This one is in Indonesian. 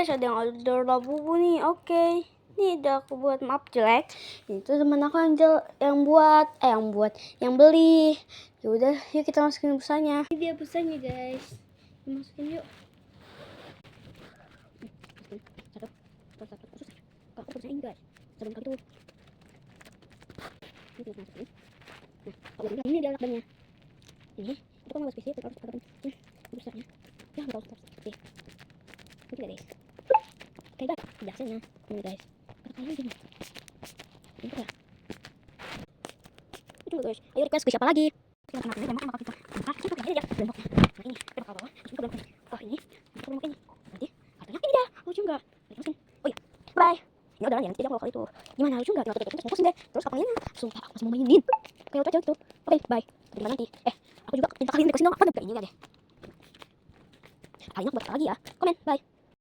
guys, ada yang order Labubu nih. Oke. Ini udah aku buat, maaf jelek. Itu teman aku yang beli. Ya udah, yuk kita masukin busanya. Ini dia busanya, guys. Masukin yuk. Aku pecahin, guys. Sebelum kali itu. Ini kita masukin. Nah, ini dia lakbannya. Ini, itu kan harus spesial, harus ada busanya. Ya, nggak usah spesial. Ini guys. Oke guys, biasanya ini guys. Kayak gini. Ini ya. Itu guys. Ayo request spesial apa lagi? Kita makan ini bakal kita. Kita pilih aja lemboknya. Nah ini, kita bakal bawa. Terus kita belok ini. Oh ini, kita belok ini. Nanti harganya ini dah. Lucu enggak? Masukin. Oh iya. Bye. Ini udah ya, nanti aja kalau itu. Gimana lucu enggak? Tinggal kita fokusin deh. Terus kapalnya sumpah aku masih mau mainin. Kayak udah gitu. Oke, bye. Terima nanti. Aku juga minta kalian requestin dong apa kayak ini deh. Kalian buat apa lagi ya? Komen, bye.